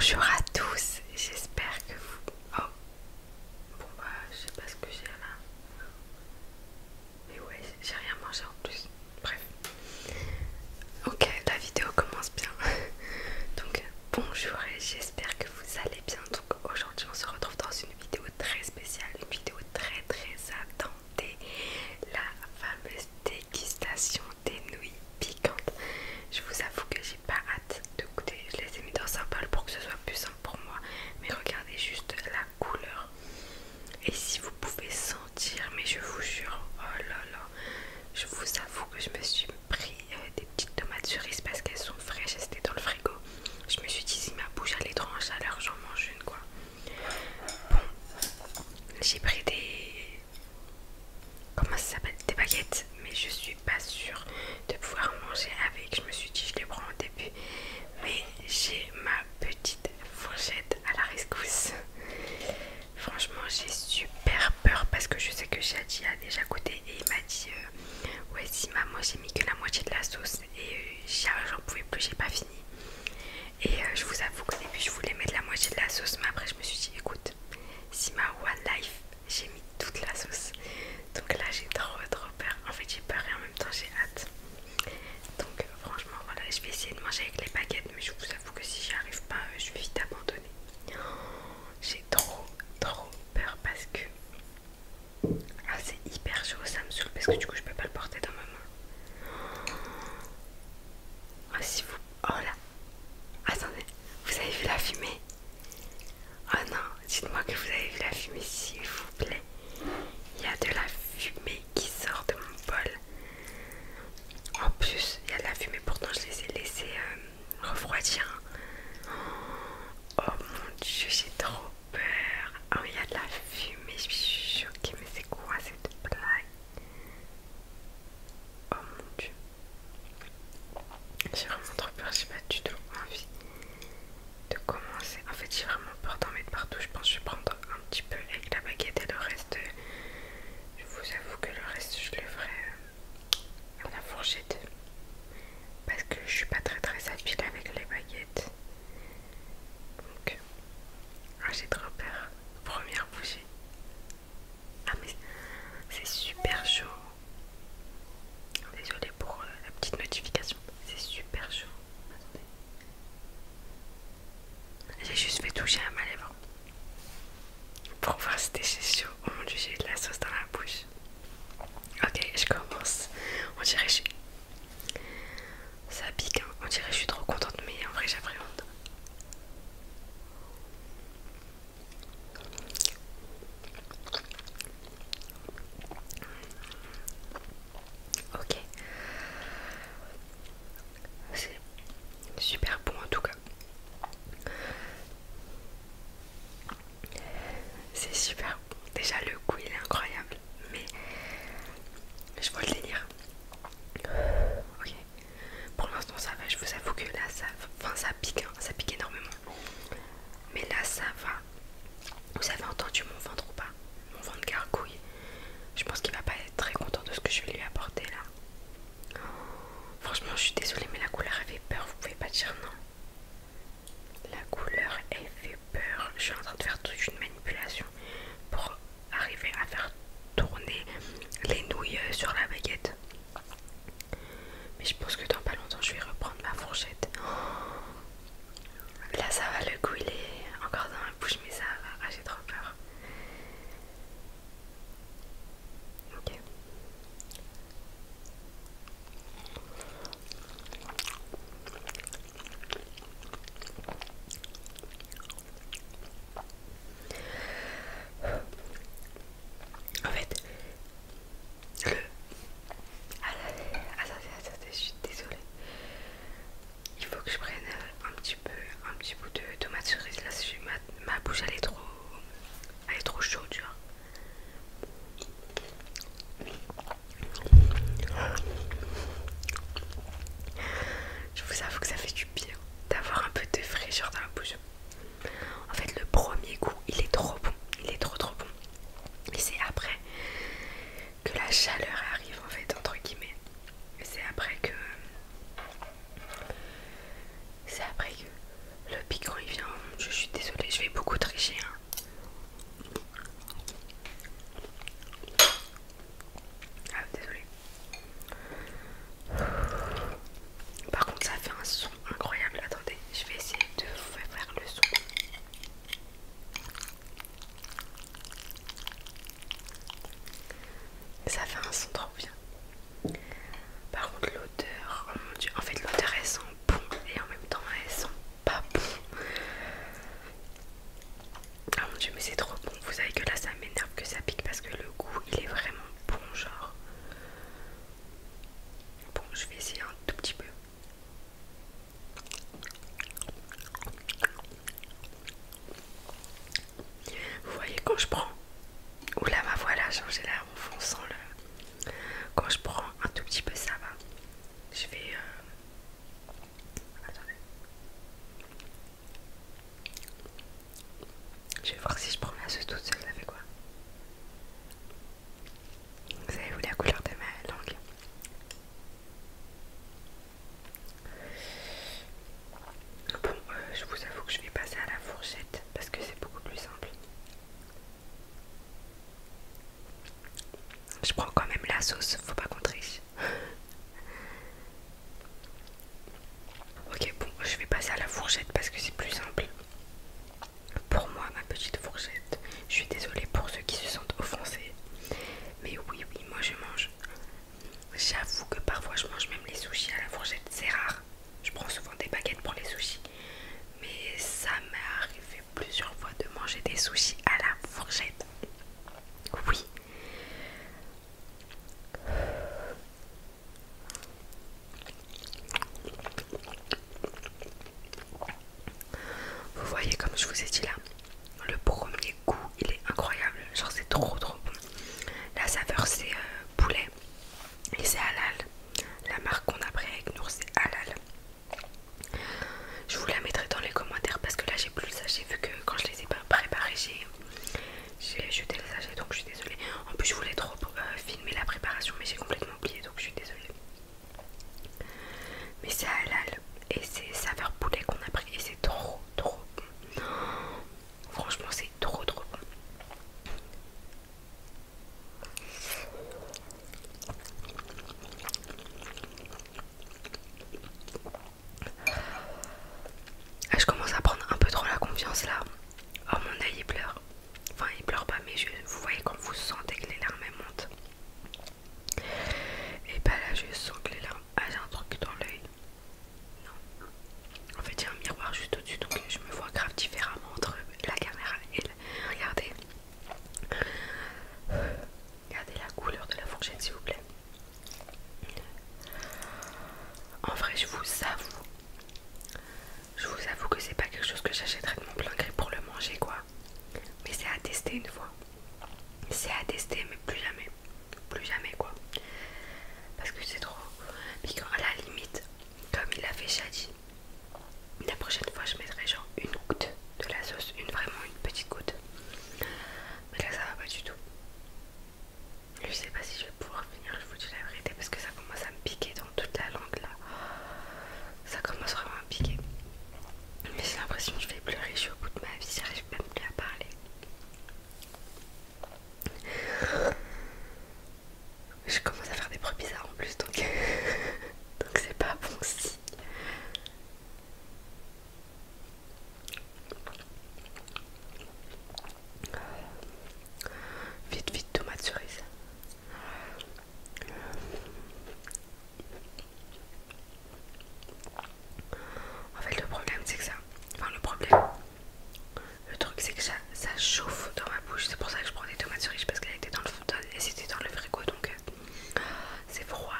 Bonjour à tous, j'espère que vous... Oh, bon bah je sais pas ce que j'ai là. Mais ouais, j'ai rien mangé en plus. Bref. Ok, la vidéo commence bien. Donc bonjour et j'espère que vous allez bien. Donc aujourd'hui on se retrouve dans une vidéo très spéciale, une vidéo très attendue. La fameuse dégustation des nouilles piquantes. Je vous avoue que j'ai pas hâte de goûter. Je les ai mis dans un bol pour que ce soit plus simple pour moi. Mais regardez juste la couleur. Et si vous pouvez sentir, mais je vous jure, oh là là, je vous avoue que je me suis pris des petites tomates cerises parce qu'elles sont fraîches, elles étaient dans le frigo. Je me suis dit si ma bouche allait trop en chaleur, j'en mange une quoi. Bon, j'ai pris des... Comment ça s'appelle? Des baguettes, mais je suis pas sûre de pouvoir manger avec. Je me suis dit je les prends au début, mais j'ai ma petite fourchette à la rescousse. Franchement j'ai super peur parce que je sais que Shadi a déjà goûté et il m'a dit ouais Sima, moi j'ai mis que la moitié de la sauce et j'en pouvais plus, j'ai pas fini. Et je vous avoue qu'au début je voulais mettre la moitié de la sauce, mais après je me suis dit écoute Sima, one life, j'ai mis toute la sauce. Donc là j'ai trop peur. En fait j'ai peur et en même temps j'ai hâte. Donc franchement voilà, je vais essayer de manger avec les baguettes, mais je vous avoue que si j'y arrive pas, je vais vite abandonner. J'ai trop peur parce que c'est hyper chaud, ça me saoule parce que du coup je peux pas le porter dans ma main. Ah si vous... Oh là. Attendez, vous avez vu la fumée? Oh non, dites-moi que vous avez vu la fumée s'il vous plaît. Il y a de la fumée qui sort de mon bol. En plus, il y a de la fumée, pourtant je les ai laissés refroidir. Oh mon dieu, j'ai trop peur. Oh, il y a de la fumée, je suis choquée, mais c'est quoi cette blague? Oh mon dieu. J'ai vraiment trop peur, j'ai pas du tout envie de commencer. En fait, j'ai vraiment peur d'en mettre partout. Je pense que je vais prendre un petit peu avec la baguette et le reste, je vous avoue que le reste, je le ferai à la fourchette. Parce que je suis pas très habile avec les baguettes. Donc, j'ai trop peur. Première bouchée. Ah mais c'est super chaud. Désolée pour la petite notification. C'est super chaud. Attendez. J'ai juste fait toucher à ma lèvre pour voir si c'était chaud. Oh mon dieu, j'ai eu de la sauce dans la bouche. Ok, je commence. On dirait que je suis... Ça pique, hein. On dirait que je suis trop contente, mais en vrai j'appréhende. Ok. C'est super bon en tout cas. quand je prends... Oula, ma voix là a changé là en fond sans le... Quand je prends un tout petit peu, ça va. Je vais... Attendez. Je vais voir si je prends la sauce toute seule, ça fait quoi? Vous avez vu la couleur de ma langue? Bon, je vous avoue que je vais passer à la fourchette parce que c'est beaucoup plus simple. Je prends quand même la sauce, faut pas qu'on triche. Ok, bon, je vais passer à la fourchette parce que c'est plus simple. Pour moi, ma petite fourchette, je suis désolée pour ceux qui se sentent offensés. Mais oui, moi je mange. J'avoue que parfois je mange même les sushis à la fourchette, c'est rare. Je prends souvent des baguettes pour les sushis. Mais ça m'est arrivé plusieurs fois de manger des sushis à la fourchette. Oui. Vous voyez, comme je vous ai dit là, le premier goût il est incroyable, genre c'est trop bon. La saveur c'est poulet et c'est halal. La marque qu'on a pris avec Nour c'est halal. Je vous la mettrai dans les commentaires parce que là j'ai plus le sachet vu que quand je les ai pas préparés j'ai jeté le sachet, donc je suis désolée. En plus je voulais trop filmer la préparation mais j'ai complètement oublié, donc je suis désolée. Mais c'est halal et c'est saveur poulet qu'on a pris et c'est trop bon. Franchement c'est trop bon. Ah, je commence à prendre un peu trop la confiance là. Oh, mon œil il pleure. Enfin il pleure pas mais vous voyez quand vous sentez que les larmes elles montent. Et bah là je sens que les larmes... Ah, j'ai un truc dans l'œil. Non. En fait il y a un miroir juste au-dessus donc je me vois grave différemment entre la caméra et le... Regardez. Regardez la couleur de la fourchette s'il vous plaît. En vrai je vous avoue que c'est pas quelque chose que j'achèterais de mon plein gré pour le manger quoi. Mais c'est à tester une fois. C'est à tester mais plus jamais quoi. Parce que c'est trop piquant. À la limite, comme il a fait Shadi, la prochaine fois je mettrai genre une goutte de la sauce, vraiment une petite goutte. Mais là ça va pas du tout. Je sais pas si je vais pouvoir finir, je vous dis la vérité, parce que ça commence à me piquer dans toute la langue là. Ça commence vraiment à me piquer. Mais j'ai l'impression que je vais pleurer, je suis au bout de ma vie, j'arrive même plus à parler. Je commence à faire des bruits bizarres en plus, donc donc c'est pas bon si. Vite, tomate cerise. En fait le problème c'est que ça... Enfin le problème... Le truc c'est que ça chauffe dans ma bouche. C'est pour ça que je prends des tomates cerises parce qu'elles étaient dans le frigo donc c'est froid.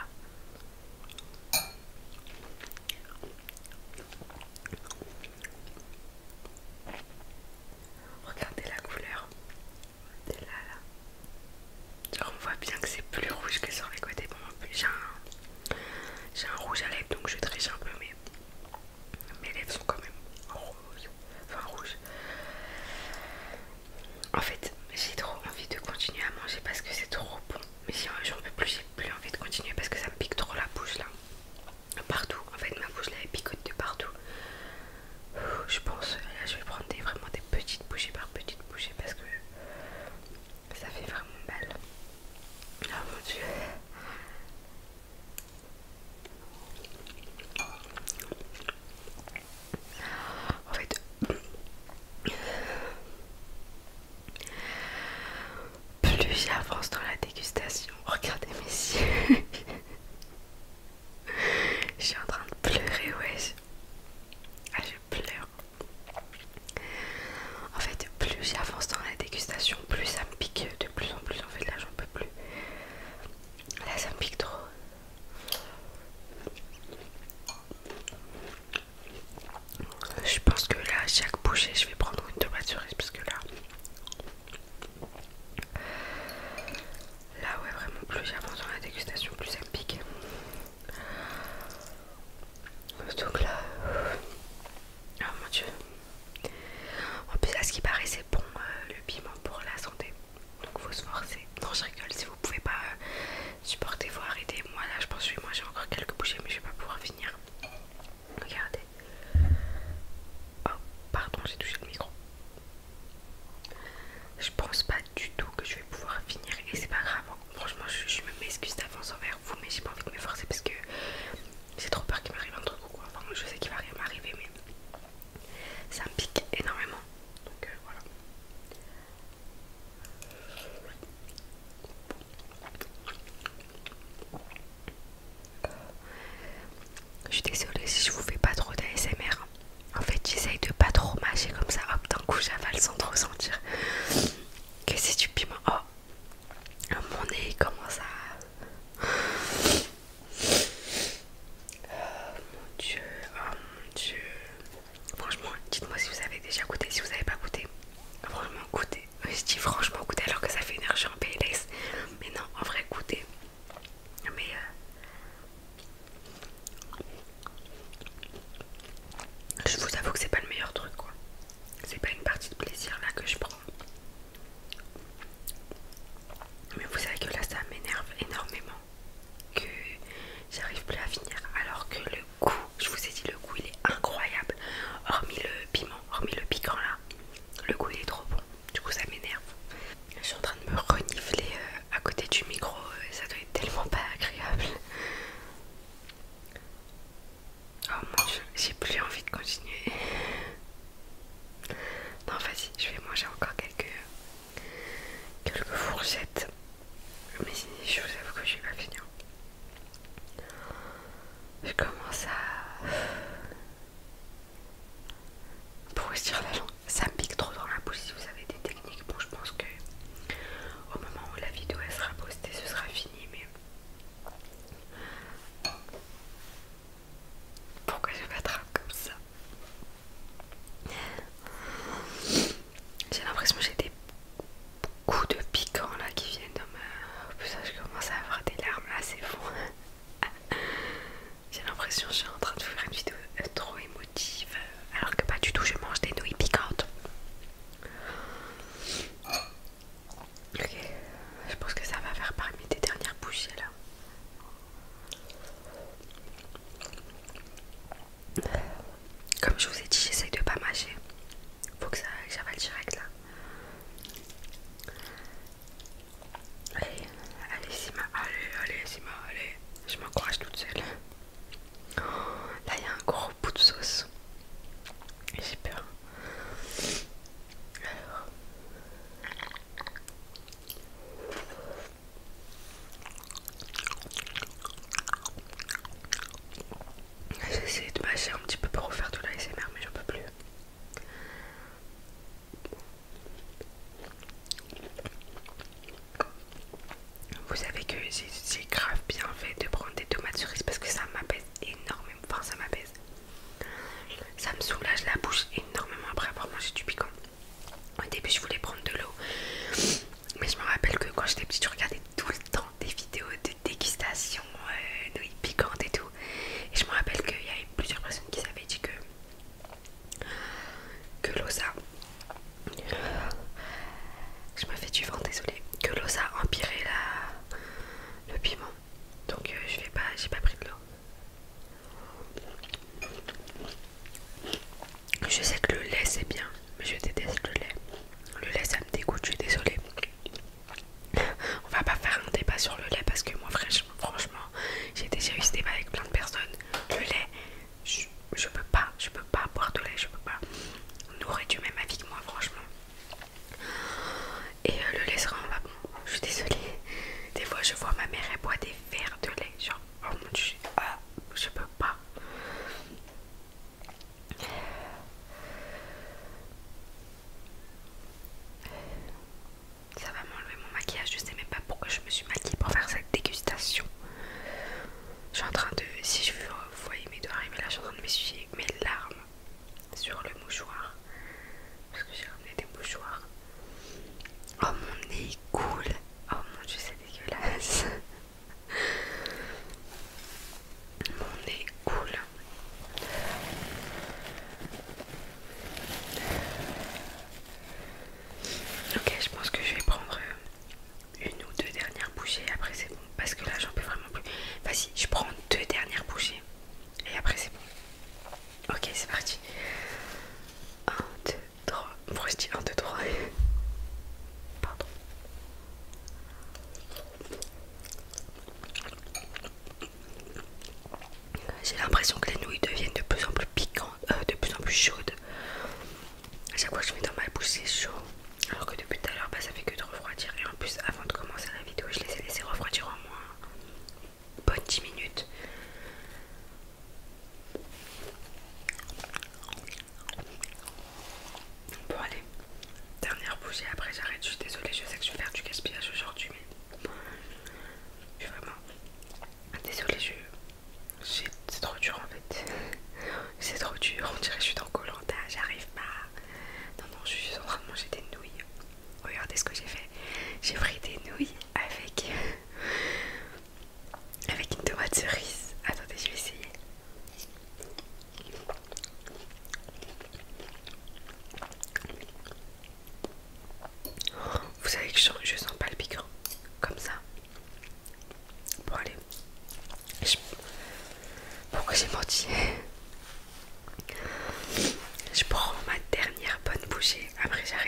Regardez la couleur. C'est là. Genre on voit bien que c'est plus rouge que sur les côtés. Bon en plus j'ai un rouge à lèvres donc je triche un peu mais mes lèvres sont quand même roses. Enfin rouges. En fait j'ai trop envie de continuer à manger parce que c'est trop bon. Mais si j'en peux plus, j'ai plus envie de continuer parce que ça me pique trop la bouche là. Partout, en fait ma bouche là elle picote de partout. Je pense, là je vais prendre vraiment des petites bouchées par petites bouchées parce que ça fait vraiment mal. Oh mon dieu. En fait, plus j'avance dans la dégustation, regardez mes yeux. Je suis en train de pleurer, wesh. Ah, je pleure. En fait, plus j'avance dans la dégustation, plus ça me pique de plus en plus. En fait, là, j'en peux plus. Là, ça me pique trop. Je pense que là, à chaque bouchée, je vais prendre une tomate cerise parce que là, j'ai touché le micro. Je pense pas du tout que je vais pouvoir finir et c'est pas grave. Franchement, je me m'excuse d'avance envers vous, mais j'ai pas envie de me forcer parce que j'ai trop peur qu'il m'arrive un truc ou quoi. Enfin, je sais qu'il va rien m'arriver, mais ça me pique énormément. Donc voilà. Je suis désolée si je vous fais pas trop d'ASMR. En fait, j'essaye de pas trop mâcher comme ça. Hop, d'un coup, j'avale sans trop sentir que c'est du piment. Oh, mon nez commence à... Mon Dieu, oh mon Dieu. Franchement, dites-moi si vous avez déjà goûté. Si vous n'avez pas goûté, franchement, goûtez. Je dis franchement goûtez alors que ça fait une heure que je suis en PLS. Mais non, en vrai, goûtez. Mais je vous avoue que c'est pas le meilleur truc quoi. C'est pas une partie de plaisir là que je prends. Mais vous savez que là ça m'énerve énormément. Que j'arrive plus à finir. Alors que le goût, je vous ai dit le goût il est incroyable. Hormis le piment, hormis le piquant là. Le goût il est trop bon. Du coup ça m'énerve. Je suis en train de me renifler à côté du micro. Ça doit être tellement pas agréable. Oh mon dieu, j'ai plus envie de continuer. Non, vas-y, je vais manger encore quelques fourchettes. Mais je vous avoue que je vais pas finir. Je commence à pourrir la langue. Ça me pique trop dans la bouche. Si vous avez des techniques, bon, je pense que au moment où la vidéo elle sera postée, ce sera fini. Mais pourquoi je m'attrape comme ça? J'ai l'impression que j'ai des coups de piquant là qui viennent dans ma... Oh putain, je commence à avoir des larmes là, c'est fou. J'ai l'impression que je suis en train de faire une vidéo trop émotive alors que pas du tout, je mange des nouilles piquantes. Ok, je pense que ça va faire parmi tes dernières bouchées là. Comme je vous ai dit, j'essaye de pas mâcher. Faut que ça j'avale direct là. Allez, allez Sima, allez Sima, allez. Je m'encourage toute seule. Oh, là il y a un gros bout de sauce. Et j'ai peur. Alors. J'ai essayé de mâcher un petit peu pour refaire de l'ASMR mais j'en peux plus. Vous savez que j'ai grave bien fait de prendre des tomates cerises parce que ça m'apaise énormément. Enfin ça m'apaise. Ça me soulage la bouche énormément après avoir mangé du piquant. Au début je voulais prendre de l'eau. Mais je me rappelle que quand j'étais petite je regardais tout le temps des vidéos de dégustation, nouilles piquantes et tout. Et je me rappelle qu'il y avait plusieurs personnes qui s'avaient dit que l'eau ça... Je me fais du vent, désolée. Que l'eau ça empirait le piment. Donc j'ai pas pris de l'eau. Je sais que le lait c'est bien, mais je déteste le lait. Le lait ça me dégoûte, je suis désolée. On va pas faire un débat sur le lait parce que moi franchement j'ai déjà eu ce débat avec plein de personnes. Le lait, je peux pas boire de lait, je peux pas. On aurait du même avis que moi franchement. Et le lait c'est vraiment pas bon, je suis désolée. Des fois je vois ma mère elle boit des verres de lait, genre oh mon dieu, je peux pas. Ça va m'enlever mon maquillage, je sais même pas pourquoi je me suis maquillée pour faire cette dégustation. Je suis en train de, si je vous voyez mes doigts arriver là, je suis en train de m'essuyer mes larmes sur le mouchoir. chaque fois que je mets dans ma bouche c'est chaud. Alors que depuis tout à l'heure bah, ça fait que de refroidir. Et en plus avant de commencer la vidéo je les ai laissés refroidir au moins bonne 10 minutes. Bon allez, dernière bouchée après j'arrête. Je suis désolée, je sais que je vais faire du gaspillage aujourd'hui mais je suis vraiment désolée, c'est trop dur en fait. C'est trop dur, on dirait que je suis dans Koh Lanta, j'arrive pas. Non, non, je suis en train de manger des nouilles. Regardez ce que j'ai fait. J'ai pris des nouilles avec une tomate cerise. Attendez, je vais essayer. Vous savez que je sens pas le piquant. Comme ça. Bon, allez. Pourquoi j'ai menti? Je prends ma dernière bonne bouchée. Après, j'arrête.